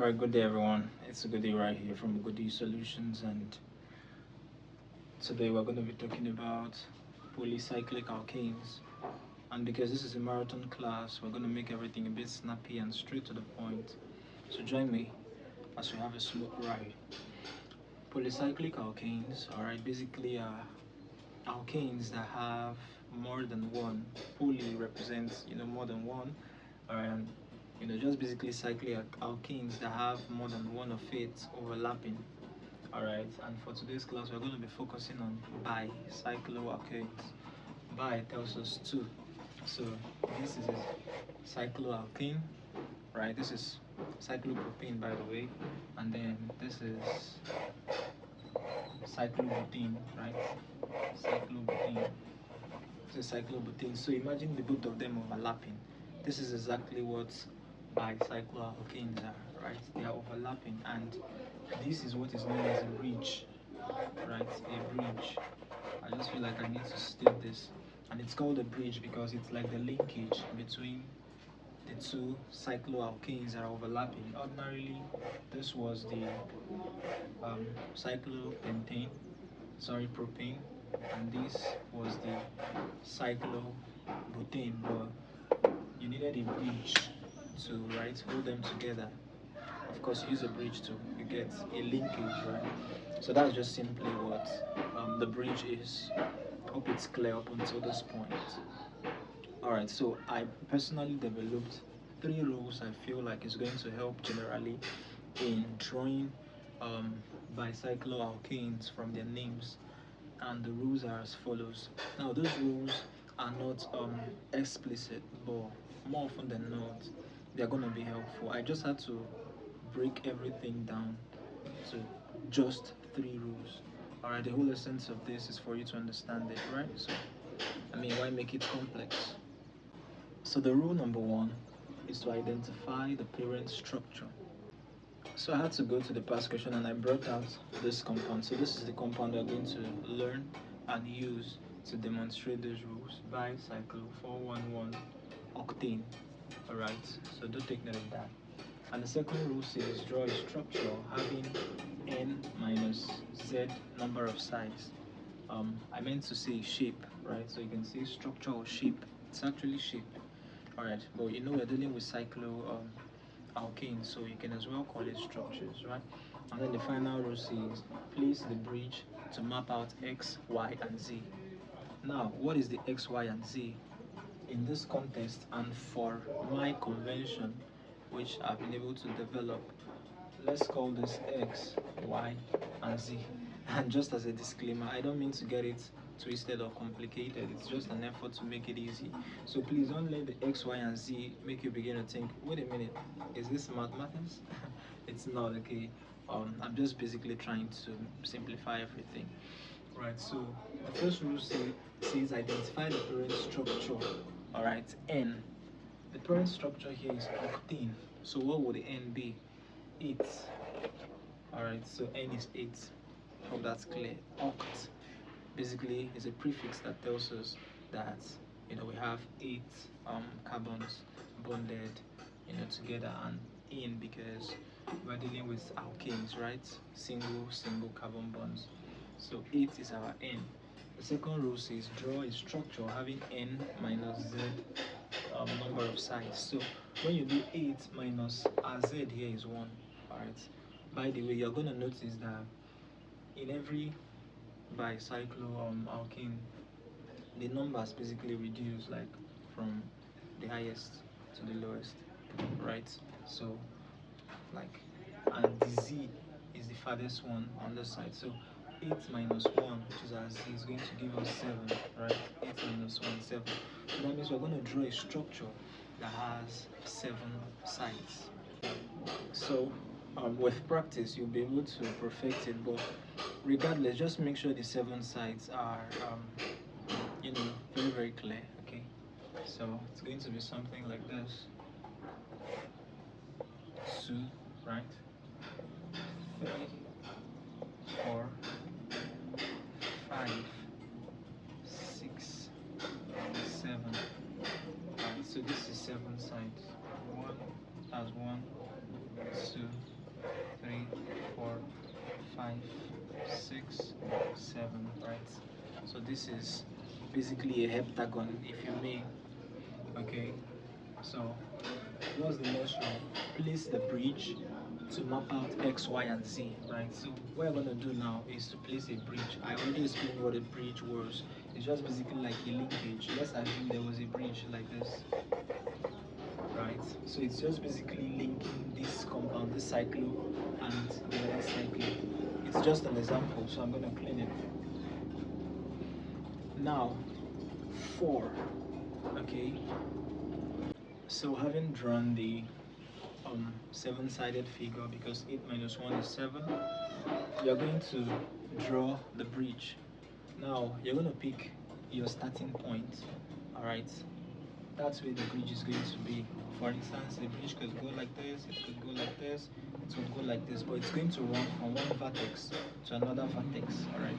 Alright, good day everyone. It's a good day right here from Good Day Solutions, and today we're going to be talking about polycyclic alkanes. And because this is a marathon class, we're going to make everything a bit snappy and straight to the point. So join me as we have a smooth ride. Polycyclic alkanes, alright, basically are alkanes that have more than one. Poly represents more than one, alright. Just basically cyclic alkenes that have more than one of it overlapping. Alright, and for today's class, we're going to be focusing on bi-cyclo alkanes. Bi tells us two. So this is a cycloalkane, right? This is cyclopropane, by the way, and then this is cyclobutane, right? Cyclobutane. This is cyclobutane. So imagine the both of them overlapping. This is exactly what bi-cyclo alkanes are, right? They are overlapping, and this is what is known as a bridge, right? A bridge. I just feel like I need to state this, and it's called a bridge because it's like the linkage between the two cycloalkanes that are overlapping. Ordinarily, this was the propane, and this was the cyclobutane, but you needed a bridge to hold them together. Of course, use a bridge to get a linkage, right? So that's just simply what the bridge is. Hope it's clear up until this point. Alright, so I personally developed 3 rules I feel like is going to help generally in drawing bicycloalkanes from their names, and the rules are as follows. Now, those rules are not explicit, but more often than not, they're going to be helpful. I just had to break everything down to just 3 rules. Alright, the whole essence of this is for you to understand it, right? So, why make it complex? So the rule number 1 is to identify the parent structure. So I had to go to the past question and I brought out this compound. So this is the compound we're going to learn and use to demonstrate these rules. Bi-cyclo 411 octane. Alright, so do take note of that. And the second rule says draw a structure having n minus z number of sides. I meant to say shape, right? So you can say structure or shape. It's actually shape. Alright, but we're dealing with cyclo alkanes, so you can as well call it structures, right? And then the final rule says place the bridge to map out x, y, and z. Now, what is the x, y, and z? In this context, and for my convention, which I've been able to develop, let's call this x, y, and z. And just as a disclaimer, I don't mean to get it twisted or complicated. It's just an effort to make it easy. So please don't let the x, y, and z make you begin to think, wait a minute, is this mathematics? It's not, okay? I'm just basically trying to simplify everything. Right, so the first rule says identify the parent structure. Alright, N. The parent structure here is octane. So what would the N be? 8. Alright, so N is 8. Hope that's clear. Oct basically is a prefix that tells us that we have 8 carbons bonded together, and in because we're dealing with alkanes, right? Single carbon bonds. So 8 is our N. The second rule says draw a structure having n minus z number of sides. So when you do 8 minus our z here is 1. Alright. By the way, you're going to notice that in every bi-cyclo alkane, the numbers basically reduce, like from the highest to the lowest, right? So and the z is the farthest one on the side. So 8 minus 1, which is our z, is going to give us 7, right? 8 minus 1, 7. So that means we're going to draw a structure that has 7 sides. So with practice, you'll be able to perfect it, but regardless, just make sure the 7 sides are, very, very clear, okay? So it's going to be something like this. 2, right? 3, 4, 5, 6, 7. Right, so this is 7 sides. 1, that's 1, 2, right? So this is basically a heptagon, if you may. Okay, so what's the next rule? Place the bridge to map out X, Y, and Z, right? So what I'm gonna do now is to place a bridge. I already explained what a bridge was. It's just basically like a linkage. Let's assume there was a bridge like this, right? So it's just basically linking this compound, this cyclo, and the other cyclo. It's just an example, so I'm gonna clean it. Now, 4, okay? So having drawn the 7-sided figure, because 8 minus 1 is 7, you're going to draw the bridge. Now you're going to pick your starting point, all right? That's where the bridge is going to be. For instance, the bridge could go like this, it could go like this, it could go like this, but it's going to run from one vertex to another vertex, all right?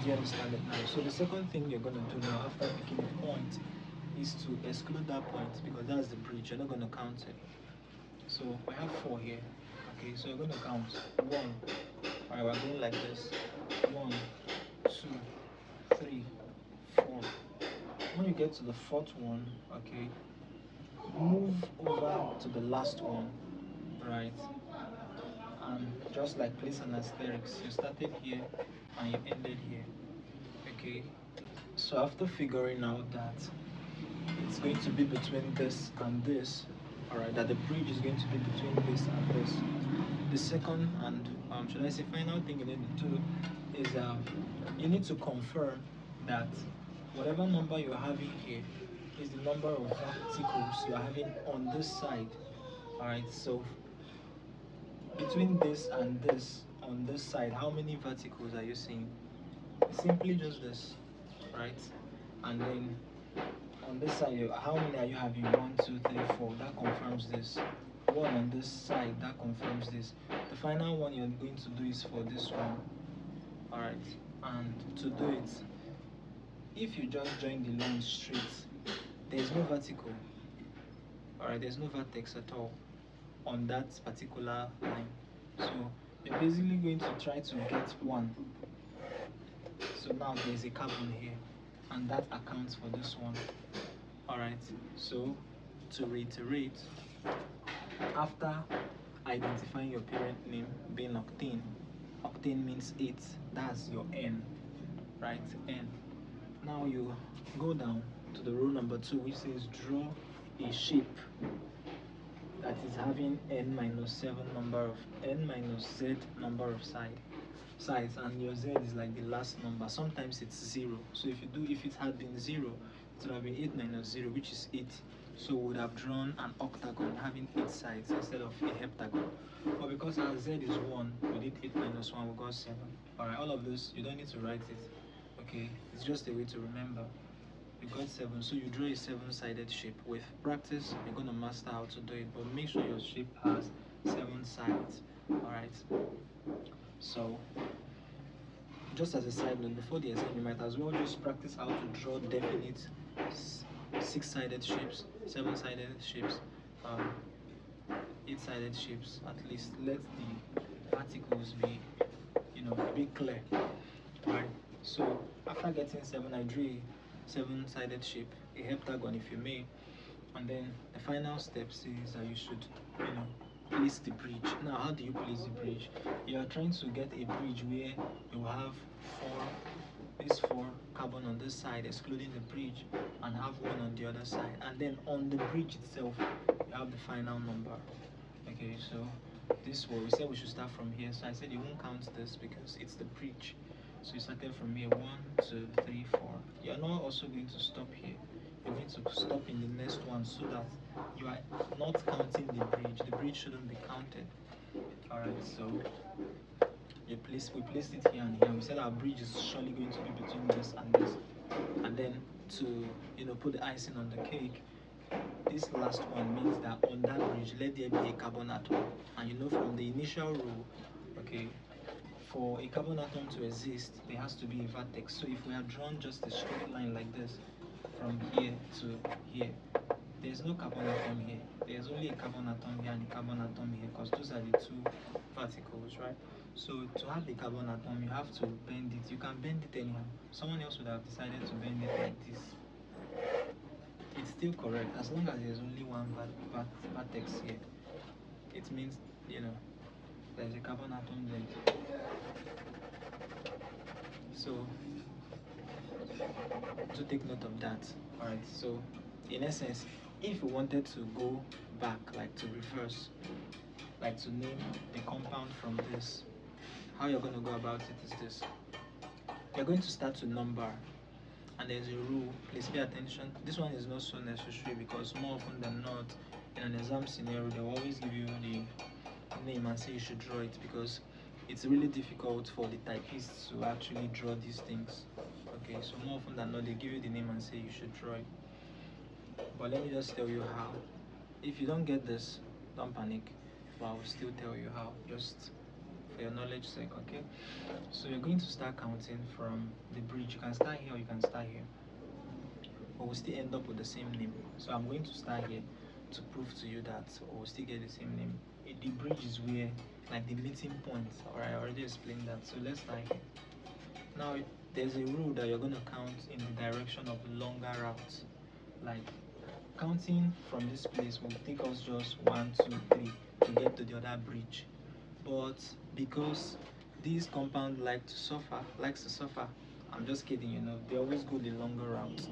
Do you understand it now? So the second thing you're going to do now after picking a point is to exclude that point, because that's the bridge. You're not going to count it. So we have 4 here. Okay, so you're going to count 1. Alright, we're going like this. 1, 2, 3, 4. When you get to the 4th one, okay, move over to the last one, right? And just like place an asterisk, you started here and you ended here. Okay. So after figuring out that it's going to be between this and this, alright, that the bridge is going to be between this and this, the second and should I say final thing you need to do is you need to confirm that whatever number you're having here is the number of verticals you're having on this side. Alright, so between this and this on this side, how many verticals are you seeing? Simply just this, right? And then on this side, how many are you having? 1, 2, 3, 4. That confirms this. 1 on this side, that confirms this. The final one you're going to do is for this one. Alright, and to do it, if you just join the line straight, there's no vertical. Alright, there's no vertex at all on that particular line. So you're basically going to try to get 1. So now there's a carbon here, and that accounts for this one. Alright, so to reiterate, after identifying your parent name being octane, octane means 8, that's your N, right? N. Now you go down to the rule number 2, which says draw a shape that is having n minus 7 number of n minus z number of sides, and your z is like the last number. Sometimes it's 0. So if it had been 0, it would have been 8 minus 0, which is 8. So we would have drawn an octagon having 8 sides instead of a heptagon. But because our z is 1, we did 8 minus 1, we got 7. Alright, all of this, you don't need to write it. Okay, it's just a way to remember. You got 7, so you draw a 7-sided shape. With practice, you're going to master how to do it, but make sure your shape has 7 sides. Alright, so just as a side note, before the exam, you might as well just practice how to draw definite 6-sided shapes, 7-sided shapes, 8-sided shapes. At least let the particles be, a bit clear. Right. So after getting 7, I drew a 7-sided shape, a heptagon if you may, and then the final step says that you should, place the bridge. Now, how do you place the bridge? You are trying to get a bridge where you have these 4 carbon on this side, excluding the bridge, and have 1 on the other side, and then on the bridge itself, you have the final number. Okay, so this one, we said we should start from here, so I said you won't count this because it's the bridge. So you started from here, 1, 2, 3, 4. You're not also going to stop here. You're going to stop in the next one so that you are not counting the bridge. The bridge shouldn't be counted. Alright, so we placed it here and here. We said our bridge is surely going to be between this and this. And then to put the icing on the cake, this last one means that on that bridge, let there be a carbon atom. And from the initial rule, okay, for a carbon atom to exist, there has to be a vertex. So if we have drawn just a straight line like this, from here to here, there's no carbon atom here. There's only a carbon atom here and a carbon atom here, because those are the 2 particles, right? So to have a carbon atom, you have to bend it. You can bend it anyhow. Someone else would have decided to bend it like this. It's still correct as long as there's only one vertex here. It means, there's a carbon atom there. So do take note of that. Alright, so in essence, if you wanted to go back, like to reverse, like to name the compound from this, how you're going to go about it is this. You're going to start to number, and there's a rule. Please pay attention. This one is not so necessary because more often than not, in an exam scenario, they'll always give you the name and say you should draw it, because it's really difficult for the typists to actually draw these things. Okay, so more often than not, they give you the name and say you should draw it. But let me just tell you how. If you don't get this, don't panic, but I will still tell you how, just for your knowledge sake. Okay, so you're going to start counting from the bridge. You can start here or you can start here, but we'll still end up with the same name. So I'm going to start here to prove to you that we'll still get the same name. The bridge is where, like, the meeting point. Alright, I already explained that, so let's start here. Now there's a rule that you're going to count in the direction of the longer route. Like, counting from this place will take us just 1, 2, 3 to get to the other bridge. But because this compound likes to suffer, I'm just kidding, they always go the longer route.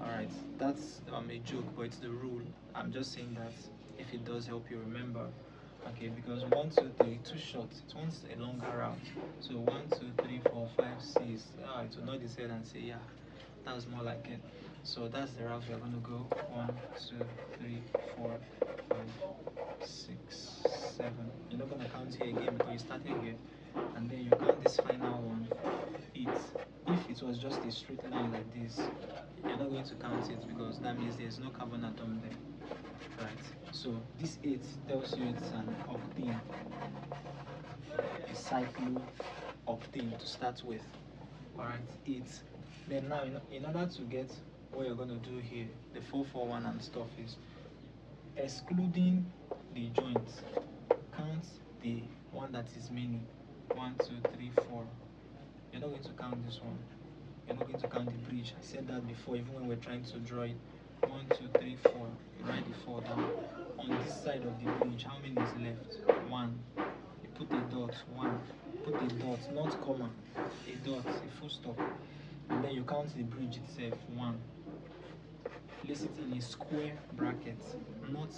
Alright, that's a joke, but it's the rule. I'm just saying that if it does help you remember. Okay, because 1, 2, 3, too short. It wants a longer route. So 1, 2, 3, 4, 5, 6. It will not decide and say, yeah, that's more like it. So that's the route we're going to go. 1, 2, 3, 4, 5, 6, 7. You're not going to count here again because you started here. And then you count this final one. If it was just a straight line like this, you're not going to count it because that means there's no carbon atom there. Right, so this 8 tells you it's an octane, a cyclo-octane to start with. Alright, 8. Then now, in order to get what you're going to do here, the 441 and stuff is excluding the joints. Count the one that is many. 1, 2, 3, 4. You're not going to count this one. You're not going to count the bridge. I said that before, even when we're trying to draw it. 1, 2, 3, 4. You write the 4 down. On this side of the bridge, how many is left? 1. You put a dot. 1. Put a dot, not comma. A dot, a full stop. And then you count the bridge itself. 1. Place it in a square bracket, not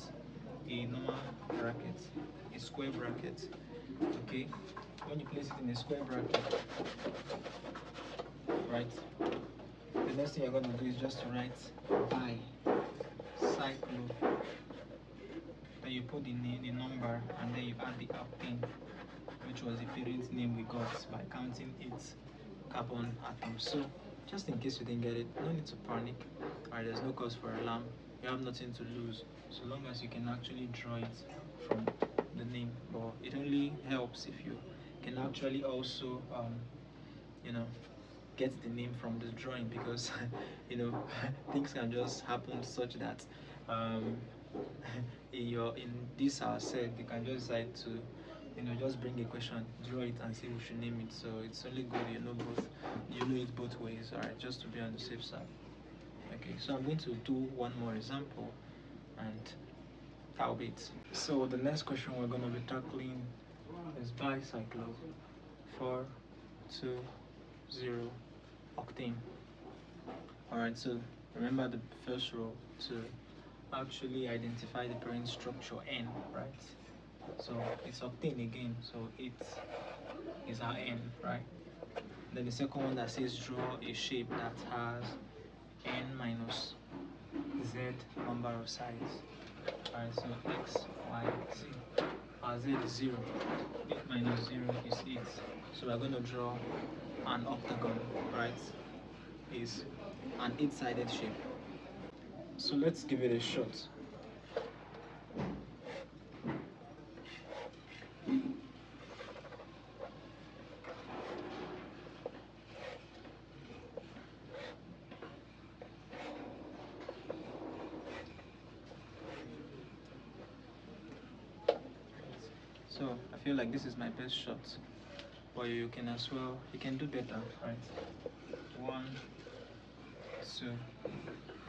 a normal bracket. A square bracket. Okay? When you place it in a square bracket, right? The next thing you're going to do is just to write Bi-Cyclo. Then you put the number, and then you add the alkane, which was the parent name we got by counting its carbon atoms. So just in case you didn't get it, no need to panic. Alright, there's no cause for alarm. You have nothing to lose, so long as you can actually draw it from the name. But it only helps if you can actually also get the name from the drawing, because things can just happen such that in this our set they can just decide to just bring a question, draw it, and say we should name it. So it's only good you know it both ways. Alright, just to be on the safe side. Okay, so I'm going to do one more example, and that'll be it. So the next question we're going to be tackling is Bi-Cyclo 420 octane. Alright, so remember the first rule to actually identify the parent structure N, right? So it's octane again, so it is our N, right? Then the second one that says draw a shape that has N minus Z number of sides. Alright, so X, Y, Z. Our Z is 0. 8 minus 0 is 8. So we're going to draw an octagon, right? Is an 8-sided shape. So let's give it a shot. So I feel like this is my best shot. but you can as well, you can do better, right? 1, 2,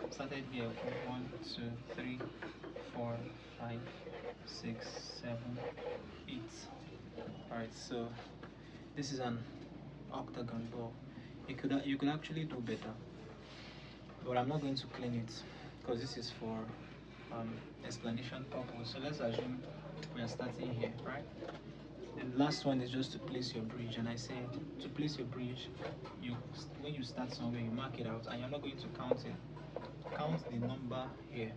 started here, okay, 1, 2, 3, 4, 5, 6, 7, 8. Alright, so this is an octagon ball. You could actually do better, but I'm not going to clean it because this is for explanation purpose. So let's assume we are starting here, right? The last one is just to place your bridge, and I said to place your bridge, when you start somewhere, you mark it out, and you're not going to count it. Count the number here.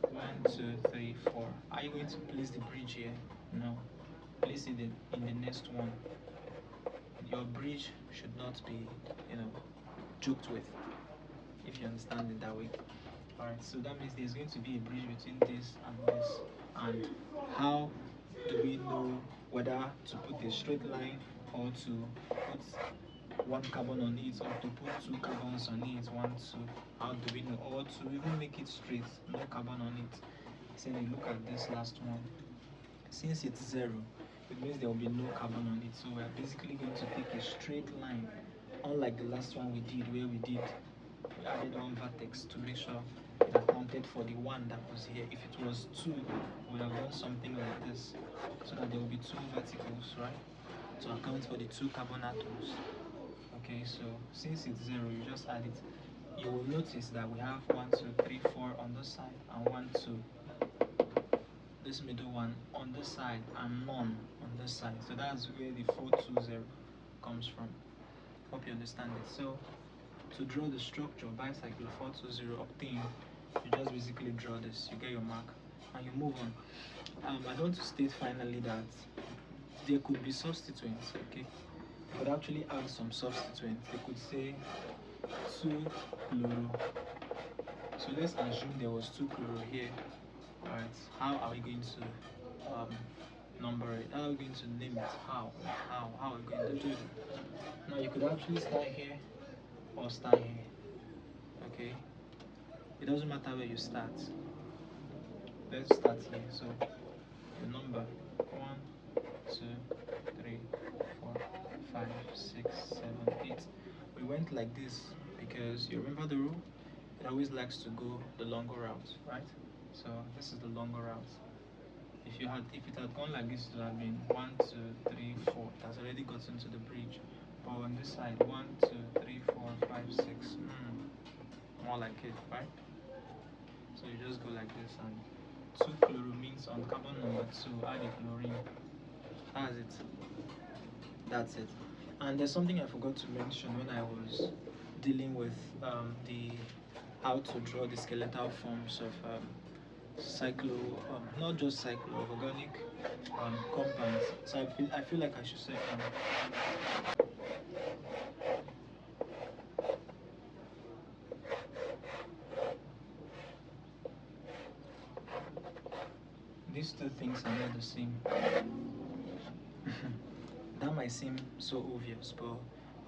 1, 2, 3, 4. Are you going to place the bridge here? No. Place it in the next one. Your bridge should not be, joked with, if you understand it that way. Alright, so that means there's going to be a bridge between this and this. And how do we know whether to put a straight line or to put one carbon on it, or to put two carbons on it, 1, 2? How do we know? Or to even make it straight, no carbon on it. So you look at this last one. Since it's 0, it means there will be no carbon on it. So we're basically going to take a straight line, unlike the last one we did, where we added one vertex to make sure it accounted for the one that was here. If it was 2, we would have done something like this, so that there will be 2 verticals, right? To account for the 2 carbon atoms. Okay, so since it's 0, you just add it. You will notice that we have 1, 2, 3, 4 on this side, and 1, 2. This middle one on this side, and none on this side. So that's where the 420 comes from. Hope you understand it. So to draw the structure, Bi-Cyclo 420 obtain, you just basically draw this, you get your mark, and you move on. I want to state finally that there could be substituents, okay? You could actually add some substituents. They could say 2-chloro. So let's assume there was 2-chloro here. Alright, how are we going to number it? How are we going to name it? How are we going to do it? Now you could actually start here or start here. Okay? It doesn't matter where you start. Let's start here. So your number 1, 2, 3, 4, 5, 6, 7, 8. We went like this because you remember the rule? It always likes to go the longer route, right? So this is the longer route. If it had gone like this, it would have been 1, 2, 3, 4. It has already gotten to the bridge. But on this side, 1, 2, 3, 4, 5, 6. More like it, right? So you just go like this, and 2-chloro means on carbon number 2, add a chlorine. That's it. That's it. And there's something I forgot to mention when I was dealing with how to draw the skeletal forms of cyclo, not just cyclo, of organic compounds. So I feel like I should say these two things are not the same. That might seem so obvious, but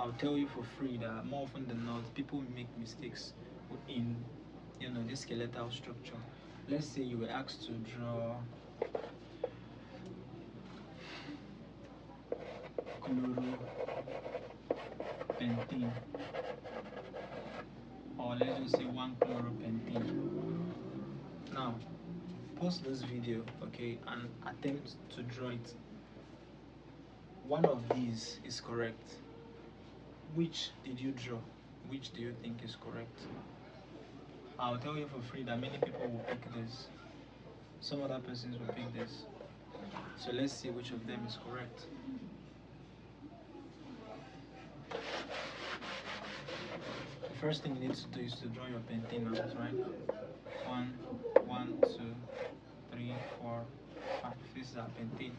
I'll tell you for free that more often than not, people make mistakes in this skeletal structure. Let's say you were asked to draw chloropentene, or let's just say 1-chloropentene. Now, pause this video, okay, and attempt to draw it. One of these is correct. Which did you draw? Which do you think is correct? I'll tell you for free that many people will pick this. Some other persons will pick this. So let's see which of them is correct. The first thing you need to do is to draw your pentane out, right? 1, 1, 2, 3, 4, 5. This is our pentane.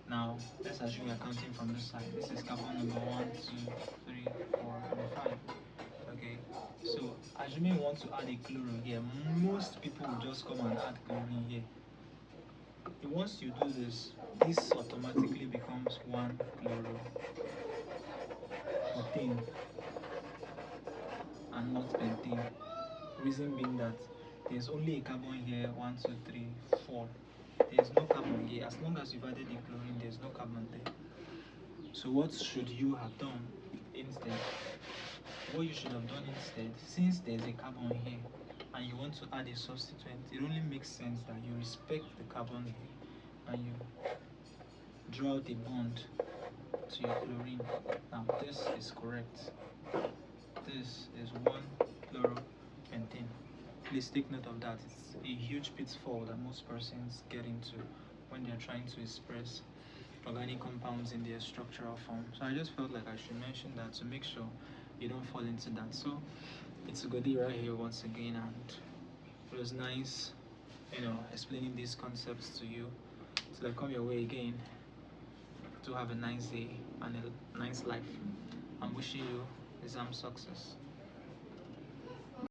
Now, let's assume we are counting from this side. This is carbon number 1, 2, 3, 4, and 5. Okay, so assuming you want to add a chloro here, most people will just come and add chlorine here. Once you do this, this automatically becomes 1-chloro octane and not pentane. Reason being that there's only a carbon here, 1, 2, 3, 4. There's no carbon here. As long as you've added the chlorine, there's no carbon there. So what should you have done instead? What you should have done instead, since there's a carbon here and you want to add a substituent, it only makes sense that you respect the carbon here and you draw out a bond to your chlorine. Now this is correct. This is 1-chloropentane. Please take note of that. It's a huge pitfall that most persons get into when they're trying to express organic compounds in their structural form. So I just felt like I should mention that to make sure you don't fall into that. So it's Godi right here once again, and it was nice, explaining these concepts to you. Till I come your way again, to have a nice day and a nice life. I'm wishing you exam success.